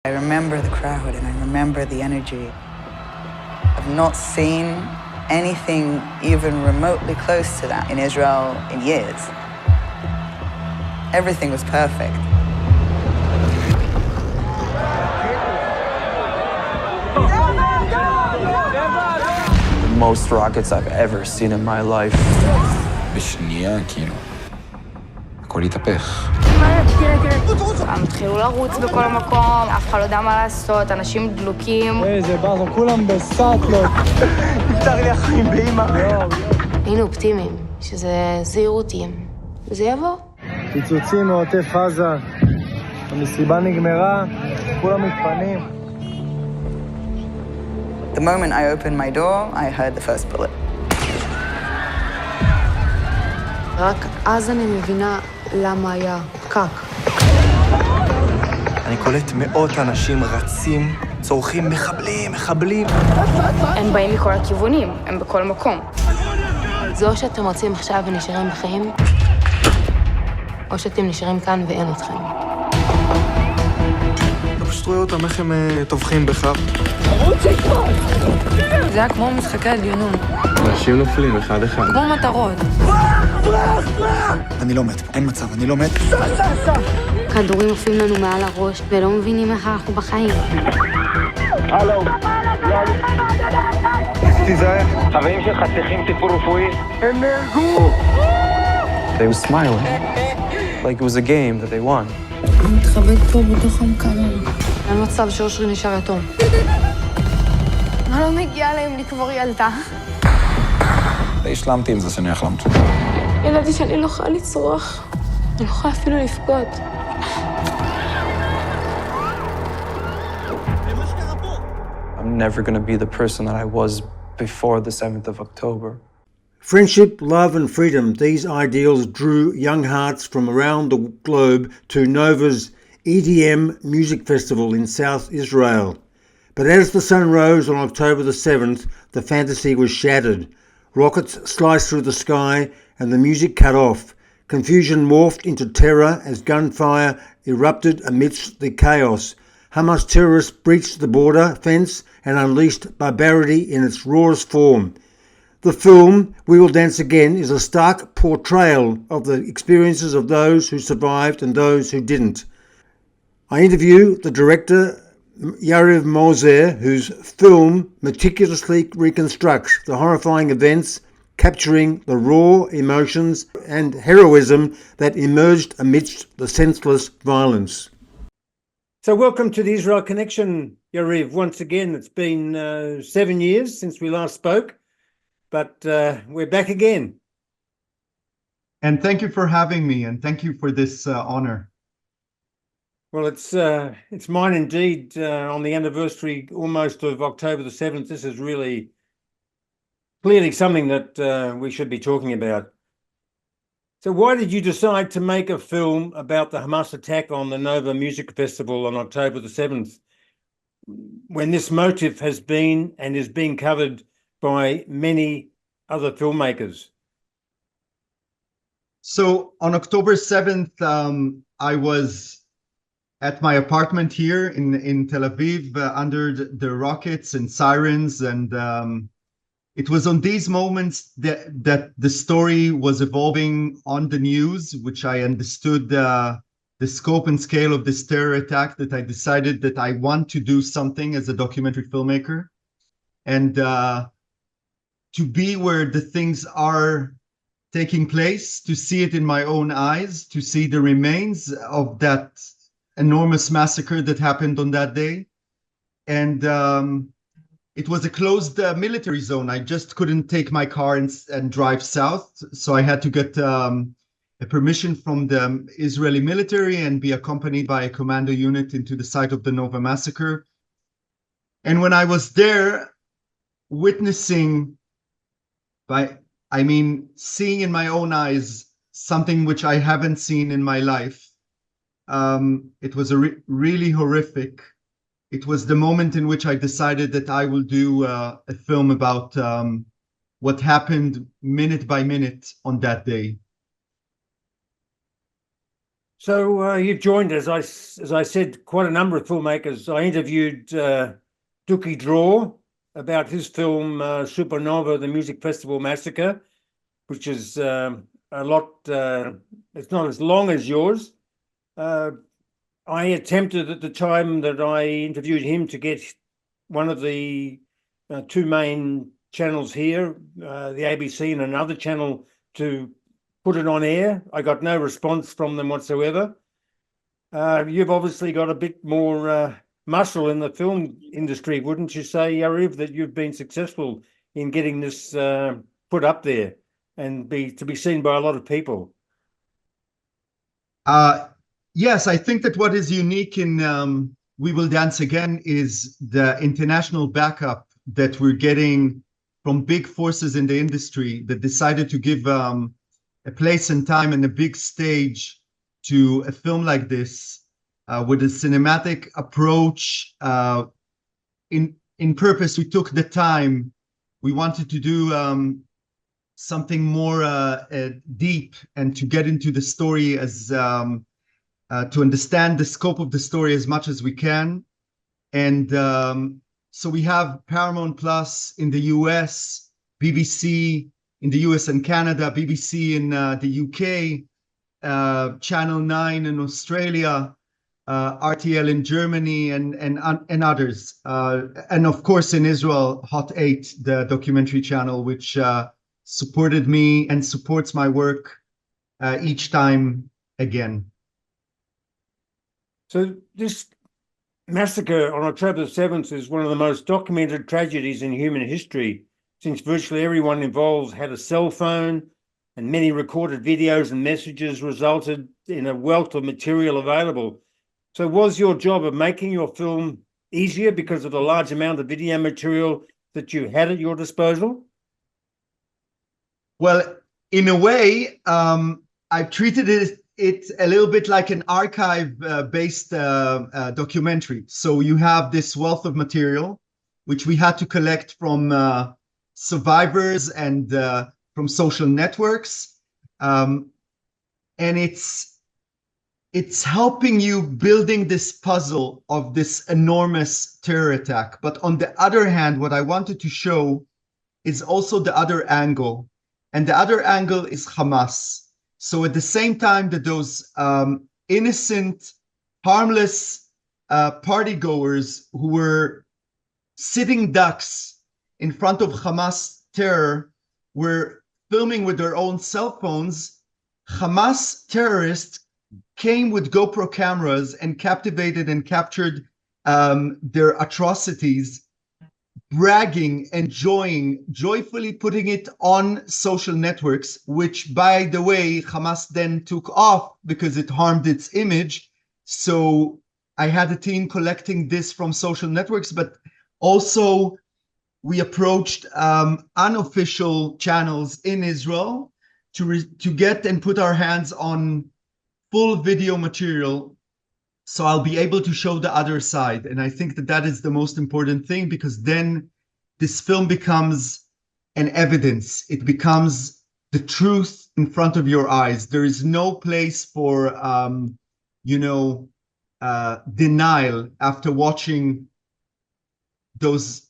I remember the crowd and I remember the energy. I've not seen anything even remotely close to that in Israel in years. Everything was perfect. The most rockets I've ever seen in my life. בשנייה, כאילו, הכל התהפך. הם התחילו לרוץ בכל המקום, אף אחד לא יודע מה לעשות, אנשים דלוקים. איזה באזר, כולם בסאטלות. נפתח לי החיים באמא. היינו אופטימיים, שזה זהירותיים, וזה יבוא. פיצוצים מעוטף עזה, המסיבה נגמרה, כולם מתפנים. The moment I opened my door, I heard the first bullet. רק אז אני מבינה למה היה פקק. אני קולט מאות אנשים רצים, צורכים מחבלים. הם באים מכל הכיוונים, הם בכל מקום. זה או שאתם רוצים עכשיו ונשארים בחיים, או שאתם נשארים כאן ואין אתכם. אתה פשוט רואה אותם איך הם טובחים בך. זה היה כמו משחקי הדיונון. אנשים נופלים אחד. כמו מטרות. אני לא מת, אין מצב, אני לא מת. כדורים עופים לנו מעל הראש, ולא מבינים איך אנחנו בחיים. הלו. תיזהר. חברים שלך צריכים טיפול רפואי. הם נהרגו! They were smiling, like it was a game that they won. אני מתחבאת פה בתוך המקרר. אין מצב שאושרי נשאר יתום. מה לא מגיע להם לקבור ילדה? די השלמתי עם זה שאני החלמתי. ידעתי שאני לא יכולה לצרוח. אני לא יכולה אפילו לבכות. I'm never going to be the person that I was before the 7th of October. Friendship, love and freedom, these ideals drew young hearts from around the globe to Nova's EDM music festival in South Israel. But as the sun rose on October the 7th, the fantasy was shattered. Rockets sliced through the sky and the music cut off. Confusion morphed into terror as gunfire erupted amidst the chaos. Hamas terrorists breached the border fence and unleashed barbarity in its rawest form. The film, We Will Dance Again, is a stark portrayal of the experiences of those who survived and those who didn't. I interview the director, Yariv Mozer, whose film meticulously reconstructs the horrifying events, capturing the raw emotions and heroism that emerged amidst the senseless violence. So welcome to the Israel Connection, Yariv. Once again, it's been 7 years since we last spoke, but we're back again. And thank you for having me, and thank you for this honor. Well, it's mine indeed. On the anniversary almost of October the 7th, this is really clearly something that we should be talking about. So why did you decide to make a film about the Hamas attack on the Nova Music Festival on October the 7th, when this motif has been and is being covered by many other filmmakers? So on October 7th, I was at my apartment here in Tel Aviv under the rockets and sirens, and it was on these moments that the story was evolving on the news, which I understood the scope and scale of this terror attack, that I decided that I want to do something as a documentary filmmaker, and to be where the things are taking place, to see it in my own eyes, to see the remains of that enormous massacre that happened on that day. And it was a closed military zone. I just couldn't take my car and drive south. So I had to get a permission from the Israeli military and be accompanied by a commando unit into the site of the Nova massacre. And when I was there, witnessing seeing in my own eyes something which I haven't seen in my life, it was really horrific. It was the moment in which I decided that I will do a film about what happened minute by minute on that day. So you've joined, as I said, quite a number of filmmakers. I interviewed Dookie Draw about his film Supernova, the Music Festival Massacre, which is a lot, it's not as long as yours. I attempted at the time that I interviewed him to get one of the two main channels here, the ABC and another channel, to put it on air. I got no response from them whatsoever. You've obviously got a bit more muscle in the film industry, wouldn't you say, Yariv, that you've been successful in getting this put up there and to be seen by a lot of people? Yes, I think that what is unique in We Will Dance Again is the international backup that we're getting from big forces in the industry that decided to give a place and time and a big stage to a film like this with a cinematic approach. In purpose, we took the time. We wanted to do something more deep and to get into the story as to understand the scope of the story as much as we can. And so we have Paramount Plus in the US, BBC in the US and Canada, BBC in the UK, Channel 9 in Australia, RTL in Germany, and others. And of course in Israel, Hot 8, the documentary channel, which supported me and supports my work each time again. So this massacre on October 7th is one of the most documented tragedies in human history, since virtually everyone involved had a cell phone, and many recorded videos and messages resulted in a wealth of material available. So was your job of making your film easier because of the large amount of video material that you had at your disposal? Well, in a way, I've treated it a little bit like an archive-based documentary. So you have this wealth of material, which we had to collect from survivors and from social networks. And it's helping you building this puzzle of this enormous terror attack. But on the other hand, what I wanted to show is also the other angle. And the other angle is Hamas. So at the same time that those innocent, harmless partygoers who were sitting ducks in front of Hamas terror were filming with their own cell phones, Hamas terrorists came with GoPro cameras and captivated and captured their atrocities, bragging, enjoying, joyfully putting it on social networks, which, by the way, Hamas then took off because it harmed its image. So I had a team collecting this from social networks, but also we approached unofficial channels in Israel to get and put our hands on full video material, so I'll be able to show the other side. And I think that that is the most important thing, because then this film becomes an evidence. It becomes the truth in front of your eyes. There is no place for, denial after watching those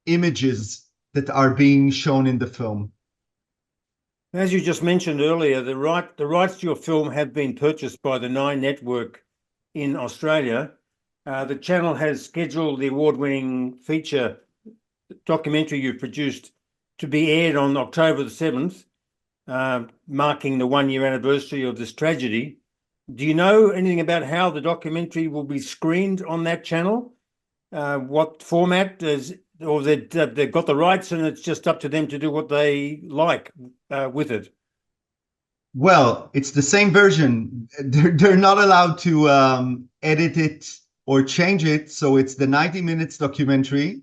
images that are being shown in the film. As you just mentioned earlier, the rights to your film have been purchased by the Nine Network in Australia. The channel has scheduled the award-winning feature documentary you've produced to be aired on October the 7th, marking the one-year anniversary of this tragedy. Do you know anything about how the documentary will be screened on that channel? What format or they've got the rights and it's just up to them to do what they like with it? Well, it's the same version. They're not allowed to edit it or change it. So it's the 90 minutes documentary.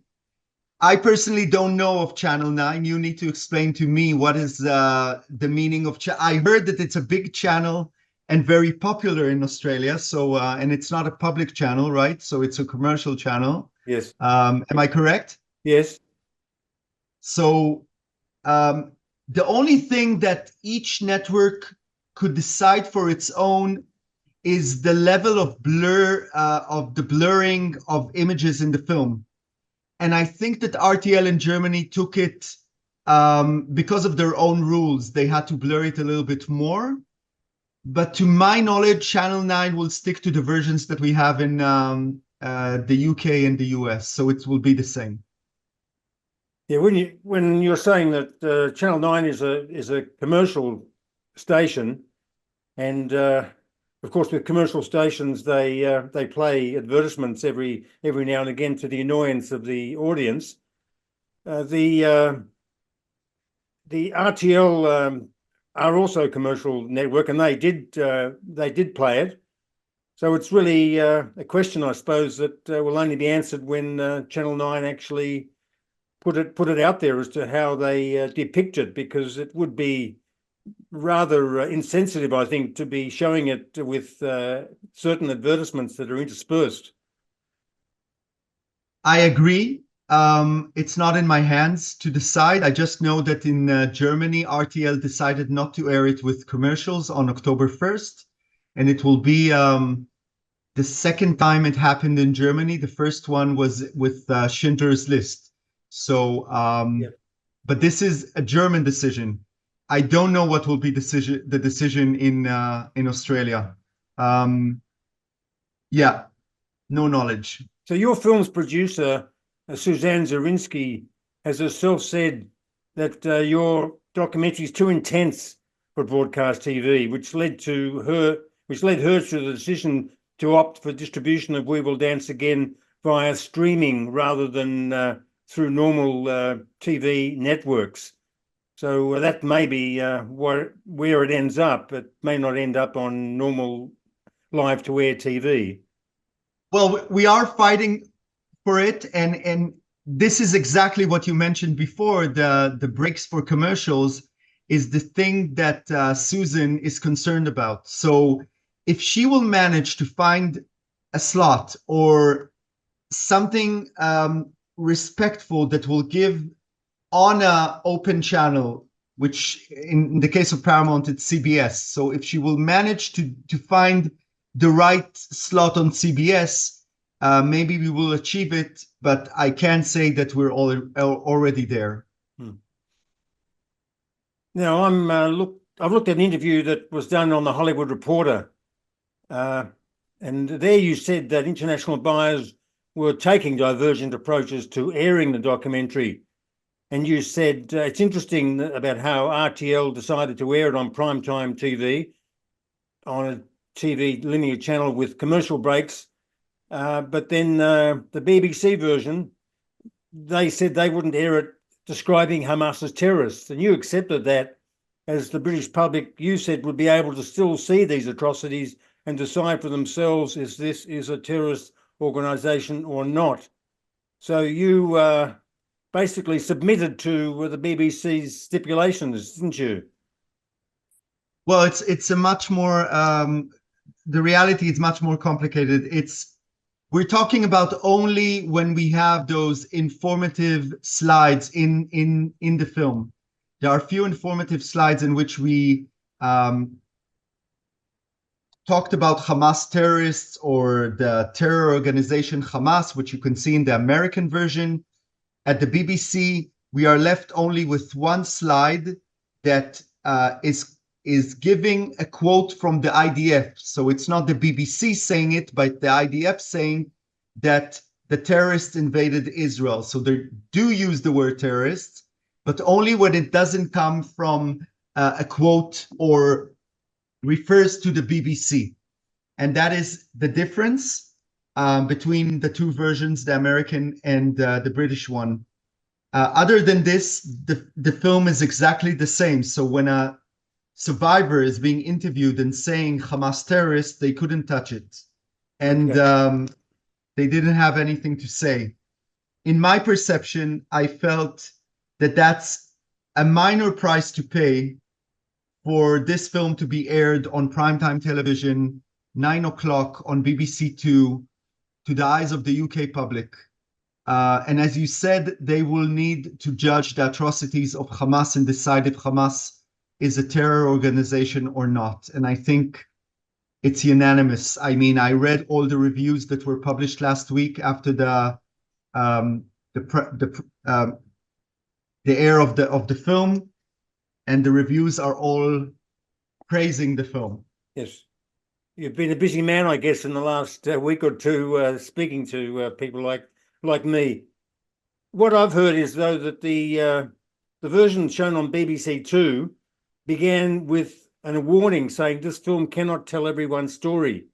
I personally don't know of Channel 9. You need to explain to me what is the meaning of I heard that it's a big channel and very popular in Australia. So, and it's not a public channel, right? So it's a commercial channel. Yes. Am I correct? Yes. So the only thing that each network could decide for its own is the level of blur, of the blurring of images in the film. And I think that RTL in Germany took it because of their own rules. They had to blur it a little bit more. But to my knowledge, Channel 9 will stick to the versions that we have in the UK and the US. So it will be the same. Yeah, when you're saying that Channel 9 is a commercial station, and of course with commercial stations they play advertisements every now and again to the annoyance of the audience. The RTL are also a commercial network, and they did play it. So it's really a question, I suppose, that will only be answered when Channel 9 actually put it out there as to how they depict it, because it would be rather insensitive, I think, to be showing it with certain advertisements that are interspersed. I agree. It's not in my hands to decide. I just know that in Germany, RTL decided not to air it with commercials on October 1st. And it will be the second time it happened in Germany. The first one was with Schindler's List. So, but this is a German decision. I don't know what will be the decision in Australia. Yeah, no knowledge. So your film's producer, Suzanne Zarinsky, has herself said that your documentary is too intense for broadcast TV, which led her to the decision to opt for distribution of We Will Dance Again via streaming rather than through normal TV networks. So that may be where it ends up. It may not end up on normal live-to-air TV. Well, we are fighting for it, and this is exactly what you mentioned before. The breaks for commercials is the thing that Susan is concerned about. So if she will manage to find a slot or something respectful that will give on a open channel, which in the case of Paramount, it's CBS. So if she will manage to find the right slot on CBS, maybe we will achieve it, but I can't say that we're already there. Now, I've looked at an interview that was done on The Hollywood Reporter, and there you said that international buyers were taking divergent approaches to airing the documentary. And you said it's interesting about how RTL decided to air it on primetime TV, on a TV linear channel with commercial breaks. But then the BBC version, they said they wouldn't air it describing Hamas as terrorists. And you accepted that, as the British public, you said, would be able to still see these atrocities and decide for themselves if this is a terrorist organisation or not. So you basically submitted to the BBC's stipulations, didn't you? Well, it's a much more the reality is much more complicated. We're talking about only when we have those informative slides in the film. There are a few informative slides in which we talked about Hamas terrorists or the terror organization Hamas, which you can see in the American version. At the BBC, we are left only with one slide that is giving a quote from the IDF. So it's not the BBC saying it, but the IDF saying that the terrorists invaded Israel. So they do use the word terrorists, but only when it doesn't come from a quote or refers to the BBC. And that is the difference between the two versions, the American and the British one. Other than this, the film is exactly the same. So when a survivor is being interviewed and saying Hamas terrorists, they couldn't touch it. And they didn't have anything to say. In my perception, I felt that that's a minor price to pay for this film to be aired on primetime television, 9 o'clock on BBC Two, to the eyes of the UK public. And as you said, they will need to judge the atrocities of Hamas and decide if Hamas is a terror organization or not. And I think it's unanimous. I mean, I read all the reviews that were published last week after the air of the film, and the reviews are all praising the film. Yes. You've been a busy man, I guess, in the last week or two, speaking to people like me. What I've heard is, though, that the version shown on BBC Two began with a warning saying this film cannot tell everyone's story.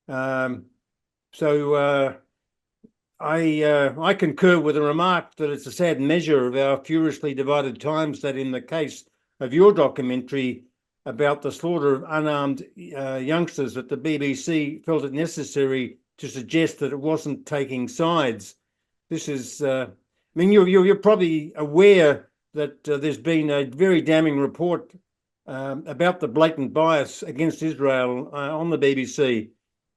I concur with the remark that it's a sad measure of our furiously divided times that in the case of your documentary about the slaughter of unarmed youngsters, that the BBC felt it necessary to suggest that it wasn't taking sides. This is, I mean, you're probably aware that there's been a very damning report about the blatant bias against Israel on the BBC.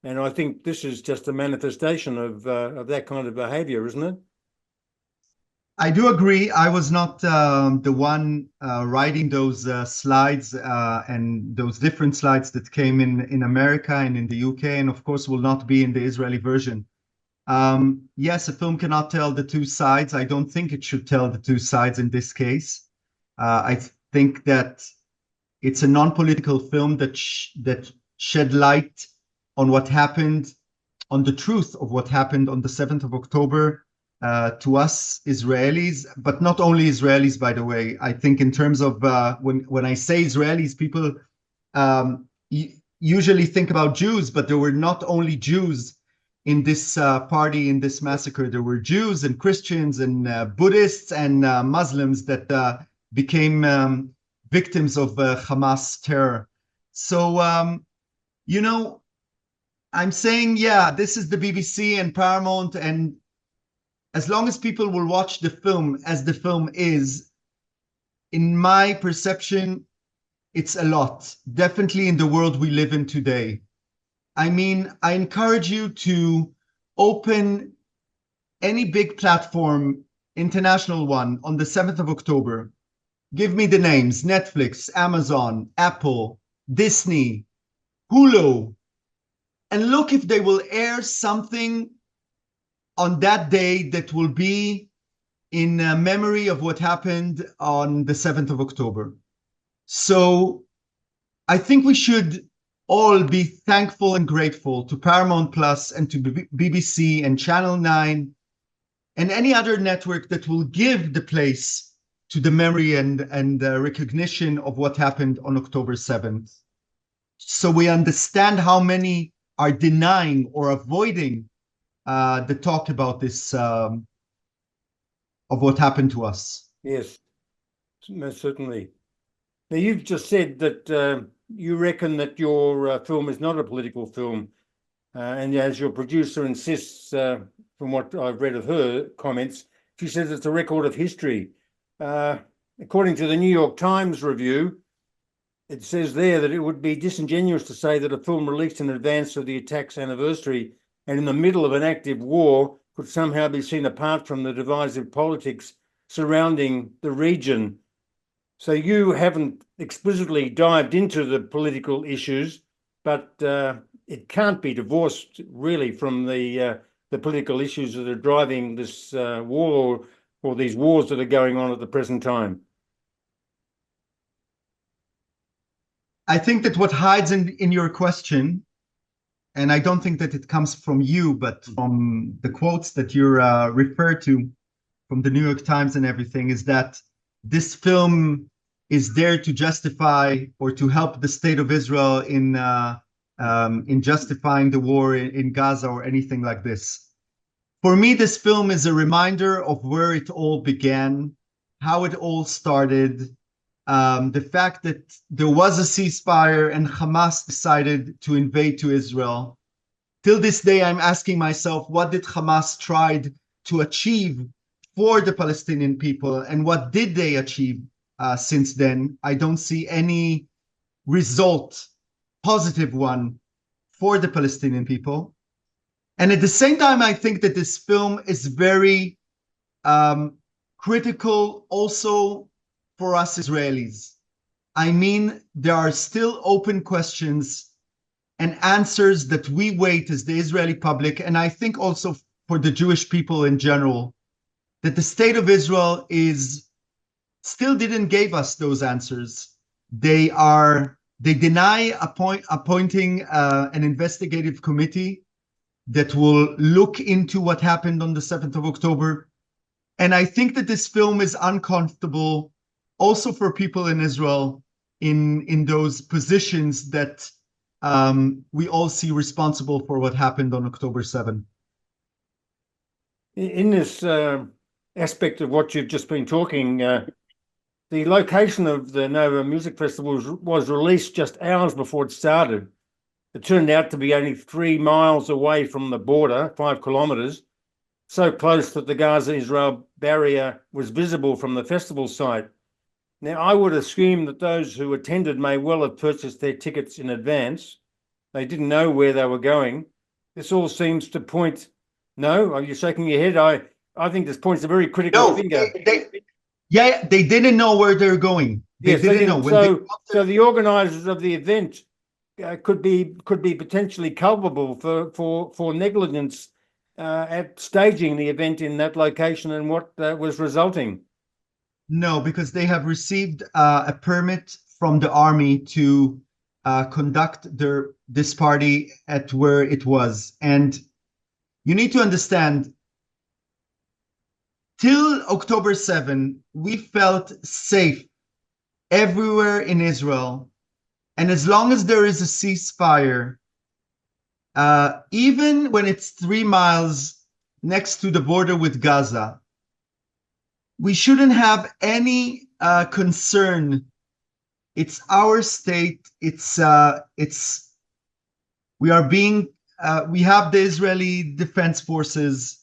And I think this is just a manifestation of that kind of behavior, isn't it? I do agree. I was not the one writing those slides and those different slides that came in America and in the UK, and of course will not be in the Israeli version. Yes, a film cannot tell the two sides. I don't think it should tell the two sides in this case. I think that it's a non-political film that shed light on what happened, on the truth of what happened on the 7th of October to us Israelis, but not only Israelis, by the way. I think in terms of when I say Israelis, people usually think about Jews, but there were not only Jews in this party, in this massacre. There were Jews and Christians and Buddhists and Muslims that became victims of Hamas terror. So, you know, I'm saying, yeah, this is the BBC and Paramount, and as long as people will watch the film as the film is, in my perception, it's a lot. Definitely in the world we live in today. I mean, I encourage you to open any big platform, international one, on the 7th of October. Give me the names: Netflix, Amazon, Apple, Disney, Hulu, and look if they will air something on that day that will be in memory of what happened on the 7th of October. So I think we should all be thankful and grateful to Paramount Plus and to BBC and Channel 9 and any other network that will give the place to the memory and recognition of what happened on October 7th. So we understand how many are denying or avoiding the talk about this, of what happened to us. Yes, most certainly. Now, you've just said that you reckon that your film is not a political film. And as your producer insists, from what I've read of her comments, she says it's a record of history. According to the New York Times review, it says there that it would be disingenuous to say that a film released in advance of the attack's anniversary and in the middle of an active war could somehow be seen apart from the divisive politics surrounding the region. So you haven't explicitly dived into the political issues, but it can't be divorced really from the political issues that are driving this war or these wars that are going on at the present time. I think that what hides in your question, and I don't think that it comes from you, but from the quotes that you refer to from the New York Times and everything, is that this film is there to justify or to help the state of Israel in justifying the war in Gaza or anything like this. For me, this film is a reminder of where it all began, how it all started, the fact that there was a ceasefire and Hamas decided to invade to Israel. Till this day, I'm asking myself, what did Hamas try to achieve for the Palestinian people, and what did they achieve since then? I don't see any result, positive one, for the Palestinian people. And at the same time, I think that this film is very critical also for us Israelis. I mean, there are still open questions and answers that we wait as the Israeli public, and I think also for the Jewish people in general, that the state of Israel still didn't give us those answers. They deny appointing an investigative committee that will look into what happened on the 7th of October. And I think that this film is uncomfortable also for people in Israel in those positions that we all see responsible for what happened on October 7th. In this aspect of what you've just been talking, the location of the Nova Music Festival was released just hours before it started. It turned out to be only 3 miles away from the border, 5 kilometers, so close that the Gaza-Israel barrier was visible from the festival site. Now, I would assume that those who attended may well have purchased their tickets in advance. They didn't know where they were going. This all seems to point... No? Are you shaking your head? I think this points a very critical finger. They didn't know where they're going. They didn't know. So the organisers of the event could be potentially culpable for negligence at staging the event in that location and what was resulting. No, because they have received a permit from the army to conduct this party at where it was. And you need to understand, till October 7, we felt safe everywhere in Israel. And as long as there is a ceasefire, even when it's 3 miles next to the border with Gaza, we shouldn't have any concern. It's our state. We have the Israeli Defense Forces,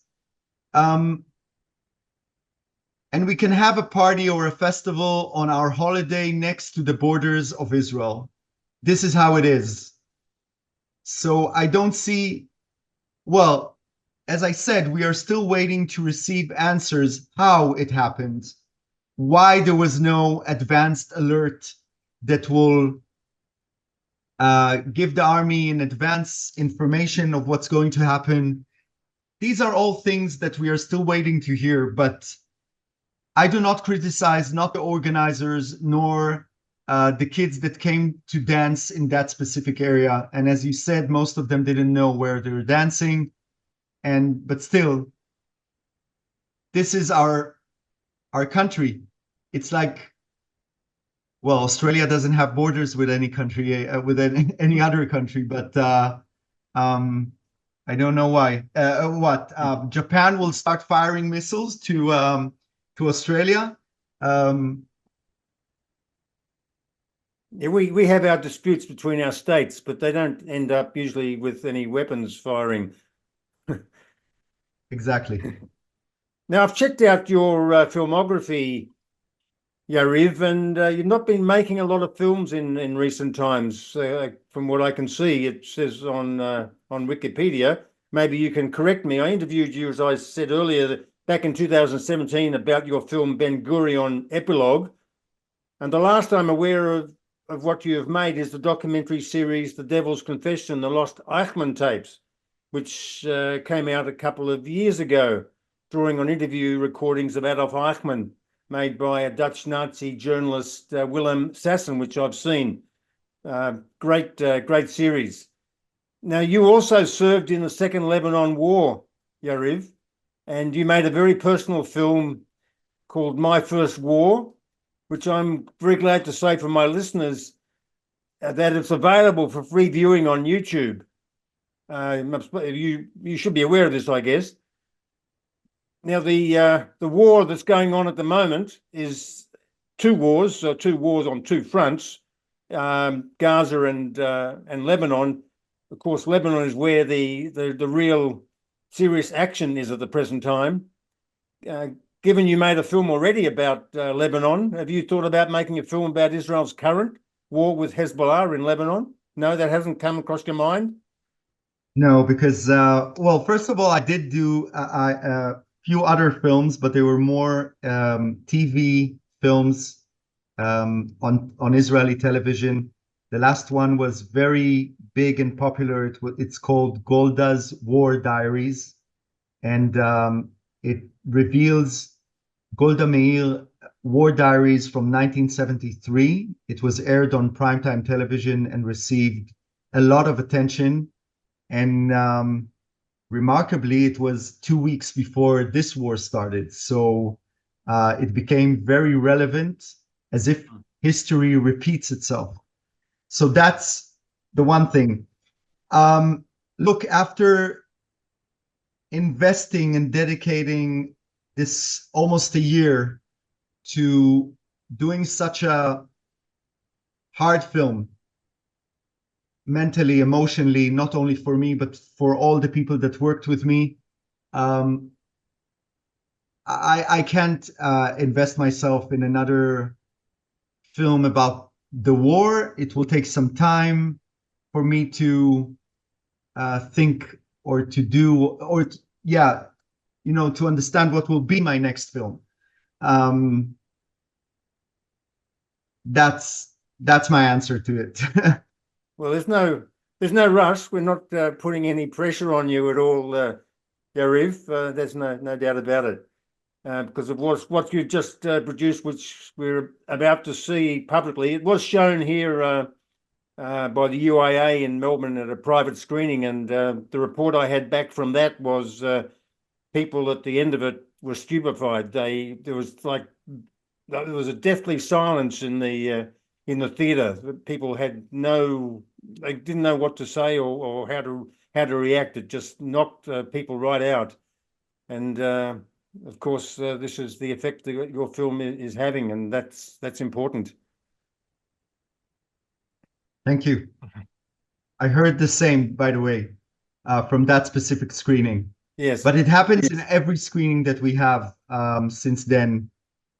and we can have a party or a festival on our holiday next to the borders of Israel. This is how it is. So I don't see, well, as I said, we are still waiting to receive answers how it happened, why there was no advanced alert that will give the army in advance information of what's going to happen. These are all things that we are still waiting to hear, but I do not criticize not the organizers nor the kids that came to dance in that specific area. And as you said, most of them didn't know where they were dancing. But still, this is our country. It's like, well, Australia doesn't have borders with any country, with any other country, but I don't know why. Japan will start firing missiles to Australia. Yeah, we have our disputes between our states, but they don't end up usually with any weapons firing. Exactly. Now, I've checked out your filmography, Yariv, and you've not been making a lot of films in recent times. From what I can see, it says on Wikipedia. Maybe you can correct me. I interviewed you, as I said earlier, back in 2017 about your film Ben Gurion Epilogue. And the last I'm aware of what you have made is the documentary series The Devil's Confession, The Lost Eichmann Tapes, which came out a couple of years ago, drawing on interview recordings of Adolf Eichmann made by a Dutch Nazi journalist, Willem Sassen, which I've seen. Great series. Now, you also served in the Second Lebanon War, Yariv, and you made a very personal film called My First War, which I'm very glad to say for my listeners that it's available for free viewing on YouTube. You should be aware of this, I guess. Now, the war that's going on at the moment is two wars on two fronts, Gaza and Lebanon. Of course, Lebanon is where the real serious action is at the present time. Given you made a film already about Lebanon, have you thought about making a film about Israel's current war with Hezbollah in Lebanon? No, that hasn't come across your mind? No, because, well, first of all, I did do a few other films, but they were more TV films on Israeli television. The last one was very big and popular. It's called Golda's War Diaries, and it reveals Golda Meir War Diaries from 1973. It was aired on primetime television and received a lot of attention. And remarkably, it was 2 weeks before this war started. So it became very relevant, as if history repeats itself. So that's the one thing. Look, after investing and dedicating this almost a year to doing such a hard film, mentally, emotionally, not only for me, but for all the people that worked with me, I can't invest myself in another film about the war. It will take some time for me to think or to do, or to understand what will be my next film. That's my answer to it. Well, there's no rush. We're not putting any pressure on you at all, Yariv. There's no doubt about it. Because of what you just produced, which we're about to see publicly. It was shown here by the UIA in Melbourne at a private screening, and the report I had back from that was people at the end of it were stupefied. There was a deathly silence in the theater. People they didn't know what to say or how to react. It just knocked people right out. And of course, this is the effect that your film is having, and that's important. Thank you. I heard the same, by the way, from that specific screening. Yes. But it happens in every screening that we have since then,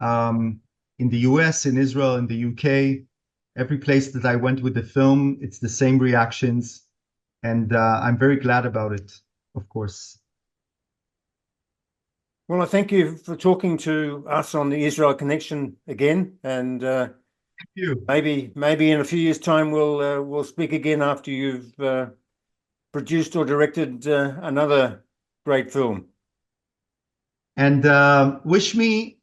in the US, in Israel, in the UK. Every place that I went with the film, it's the same reactions. And I'm very glad about it, of course. Well, I thank you for talking to us on the Israel Connection again, and thank you. Maybe in a few years' time we'll speak again after you've produced or directed another great film. And wish me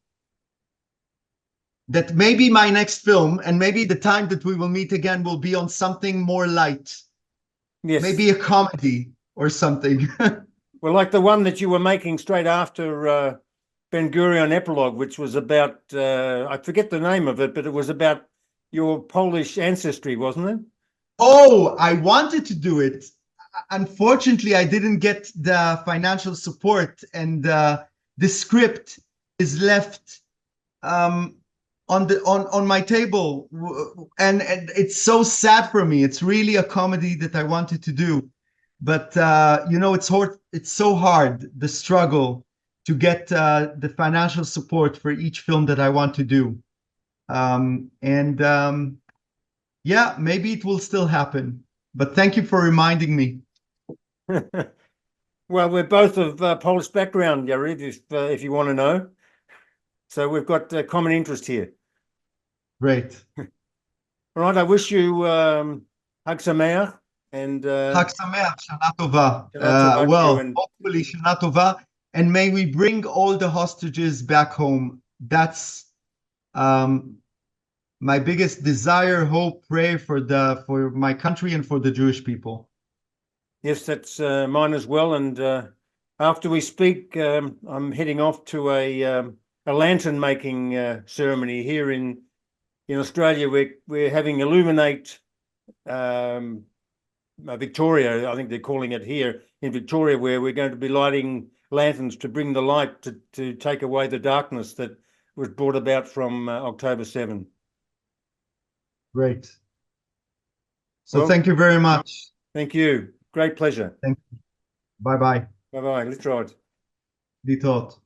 that maybe my next film, and maybe the time that we will meet again, will be on something more light. Yes. Maybe a comedy or something. Well, like the one that you were making straight after Ben Gurion Epilogue, which was about, I forget the name of it, but it was about your Polish ancestry, wasn't it? Oh, I wanted to do it. Unfortunately, I didn't get the financial support, and the script is left on my table, and it's so sad for me. It's really a comedy that I wanted to do. But it's so hard, the struggle to get the financial support for each film that I want to do. Yeah, maybe it will still happen. But thank you for reminding me. Well, we're both of Polish background, Yariv, if you want to know. So we've got common interest here. Great. All right, I wish you Hag Sameach. And Chag Sameach, Shana Tova. Well, hopefully Shana Tova, and may we bring all the hostages back home. That's my biggest desire, hope, prayer for my country and for the Jewish people. Yes, that's mine as well. And after we speak, I'm heading off to a lantern making ceremony here in Australia. We're having Illuminate. Victoria, I think they're calling it here in Victoria, where we're going to be lighting lanterns to bring the light to take away the darkness that was brought about from October 7. Great. So thank you very much. Thank you. Great pleasure. Thank you. Bye-bye. Bye-bye. Litrot. Litrot.